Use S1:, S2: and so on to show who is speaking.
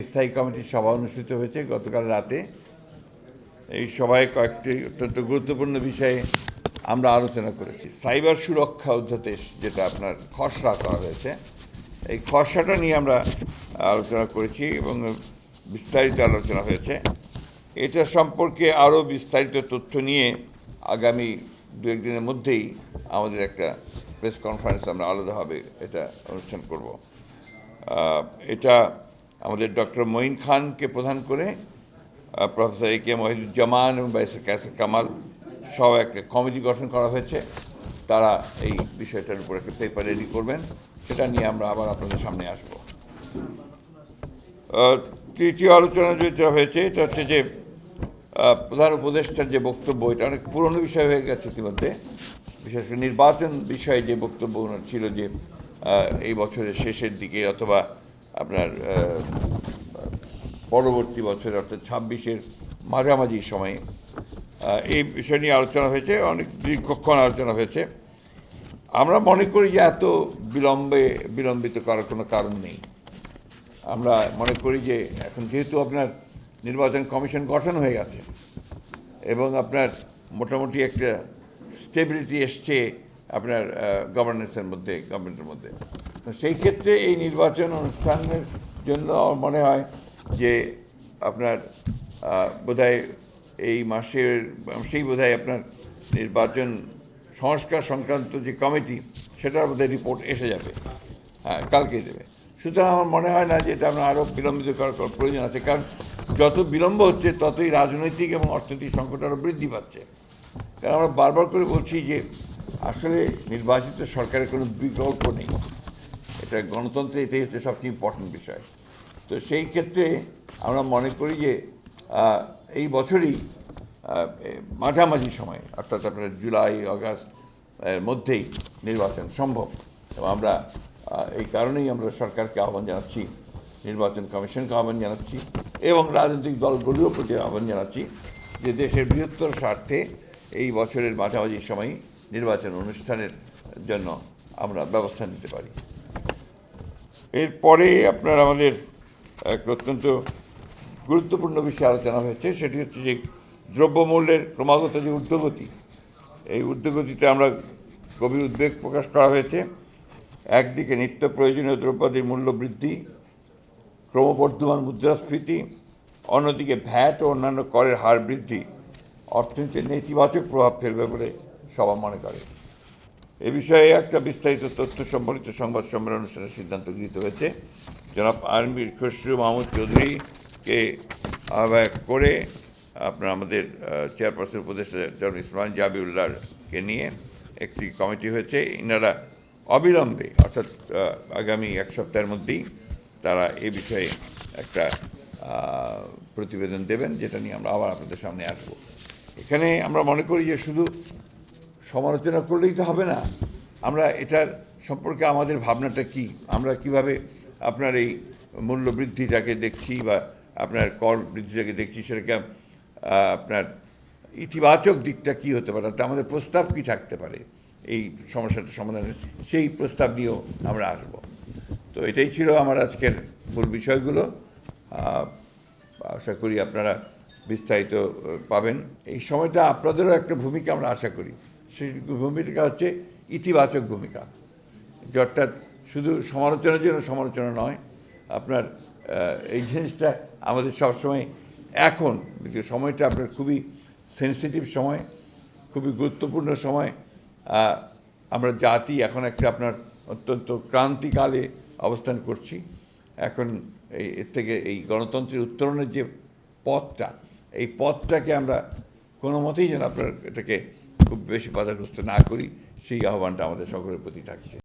S1: স্থায়ী কমিটির সভা অনুষ্ঠিত হয়েছে গতকাল রাতে। এই সভায় কয়েকটি অত্যন্ত গুরুত্বপূর্ণ বিষয়ে আমরা আলোচনা করেছি। সাইবার সুরক্ষা অধ্যাদেশ যেটা আপনার খসড়া করা হয়েছে, এই খসড়াটা নিয়ে আমরা আলোচনা করেছি এবং বিস্তারিত আলোচনা হয়েছে। এটা সম্পর্কে আরও বিস্তারিত তথ্য নিয়ে আগামী দু একদিনের মধ্যেই আমাদের একটা প্রেস কনফারেন্স আমরা আলাদাভাবে এটা অনুষ্ঠান করব। এটা আমাদের ডক্টর মঈন খানকে প্রধান করে প্রফেসর এ কে মহিদুজ্জামান এবং ব্যারিস্টার কায়েসার কামাল সহ একটা কমিটি গঠন করা হয়েছে। তারা এই বিষয়টার উপর একটা পেপার রেডি করবেন, সেটা নিয়ে আমরা আবার আপনাদের সামনে আসব। তৃতীয় আলোচনা যেটা হয়েছে এটা হচ্ছে যে প্রধান উপদেষ্টার যে বক্তব্য, এটা অনেক পুরনো বিষয় হয়ে গেছে ইতিমধ্যে। বিশেষ করে নির্বাচন বিষয়ে যে বক্তব্য ছিল যে এই বছরের শেষের দিকে অথবা আপনার পরবর্তী বছরে অর্থাৎ 26-এর মাঝামাঝি সময়ে এই বিষয় নিয়ে আলোচনা হয়েছে, অনেক দীর্ঘক্ষণ আলোচনা হয়েছে। আমরা মনে করি যে এত বিলম্বিত করার কোনো কারণ নেই। আমরা মনে করি যে এখন যেহেতু আপনার নির্বাচন কমিশন গঠন হয়ে গেছে এবং আপনার মোটামুটি একটা স্টেবিলিটি এসছে আপনার গভর্নেন্সের মধ্যে, গভর্নমেন্টের মধ্যে, তো সেই ক্ষেত্রে এই নির্বাচন অনুষ্ঠানের জন্য আমার মনে হয় যে আপনার বোধহয় এই মাসেই বোধহয় আপনার নির্বাচন সংস্কার সংক্রান্ত যে কমিটি, সেটার বোধহয় রিপোর্ট এসে যাবে, কালকেই দেবে। সুতরাং আমার মনে হয় না যে এটা আমরা আরও বিলম্বিত করার প্রয়োজন আছে, কারণ যত বিলম্ব হচ্ছে ততই রাজনৈতিক এবং অর্থনৈতিক সংকট আরও বৃদ্ধি পাচ্ছে। কারণ আমরা বারবার করে বলছি যে আসলে নির্বাচিত সরকারের কোনো বিকল্প নেই, এটা গণতন্ত্রে এটাই হচ্ছে সবচেয়ে ইম্পর্টেন্ট বিষয়। তো সেই ক্ষেত্রে আমরা মনে করি যে এই বছরই মাঝামাঝি সময় অর্থাৎ আপনার জুলাই আগস্ট এর মধ্যেই নির্বাচন সম্ভব। এবং আমরা এই কারণেই আমরা সরকারকে আহ্বান জানাচ্ছি, নির্বাচন কমিশনকে আহ্বান জানাচ্ছি এবং রাজনৈতিক দলগুলির প্রতি আহ্বান জানাচ্ছি যে দেশের বৃহত্তর স্বার্থে এই বছরের মাঝামাঝি সময় নির্বাচন অনুষ্ঠানের জন্য আমরা ব্যবস্থা নিতে পারি। এরপরে আপনার আমাদের এক অত্যন্ত গুরুত্বপূর্ণ বিষয়ে আলোচনা হয়েছে, সেটি হচ্ছে যে দ্রব্যমূল্যের ক্রমাগত যে ঊর্ধ্বগতি, এই ঊর্ধ্বগতিতে আমরা গভীর উদ্বেগ প্রকাশ করা হয়েছে। একদিকে নিত্য প্রয়োজনীয় দ্রব্যাদির মূল্য বৃদ্ধি, ক্রমবর্ধমান মুদ্রাস্ফীতি, অন্যদিকে ভ্যাট ও অন্যান্য করের হার বৃদ্ধি অর্থনীতির নেতিবাচক প্রভাব ফেলবে বলে সবাই মনে করে। এ বিষয়ে একটা বিস্তারিত তথ্য সম্বলিত সংবাদ সম্মেলন অনুষ্ঠানের সিদ্ধান্ত গৃহীত হয়েছে। জনাব আমির খসরু মাহমুদ চৌধুরীকে আহ্বায়ক করে আপনার আমাদের চেয়ারপারসন উপদেষ্টা জনাব ইসমান জাবিউল্লাহকে নিয়ে একটি কমিটি হয়েছে। ইনারা অবিলম্বে অর্থাৎ আগামী এক সপ্তাহের মধ্যেই তারা এ বিষয়ে একটা প্রতিবেদন দেবেন, যেটা নিয়ে আমরা আবার আপনাদের সামনে আসব। এখানে আমরা মনে করি যে শুধু সমালোচনা করলেই তো হবে না, আমরা এটার সম্পর্কে আমাদের ভাবনাটা কি, আমরা কিভাবে আপনার এই মূল্য বৃদ্ধিটাকে দেখছি বা আপনার কর বৃদ্ধিটাকে দেখছি, সেটাকে আপনার ইতিবাচক দিকটা কি হতে পারে, তা আমাদের প্রস্তাব কি থাকতে পারে এই সমস্যাটা সমাধানের, সেই প্রস্তাব নিয়েও আমরা আসব। তো এটাই ছিল আমার আজকের মূল বিষয়গুলো। আশা করি আপনারা বিস্তারিত পাবেন। এই সময়টা আপনাদেরও একটা ভূমিকা আমরা আশা করি, সেই ভূমিকা হচ্ছে ইতিবাচক ভূমিকা, যে অর্থাৎ শুধু সমালোচনার জন্য সমালোচনা নয়, আপনার এই জিনিসটা আমাদের সবসময় এখন সময়টা আপনার খুবই সেন্সিটিভ সময়, খুবই গুরুত্বপূর্ণ সময়। আমরা জাতি এখন একটা আপনার অত্যন্ত ক্রান্তিকালে অবস্থান করছি। এখন এর থেকে এই গণতন্ত্রের উত্তরণের যে পথটা, এই পথটাকে আমরা কোনো মতেই যেন আপনার এটাকে খুব বেশি বাধাগ্রস্ত না করি, সেই আহ্বানটা আমাদের সকলের প্রতি থাকছে।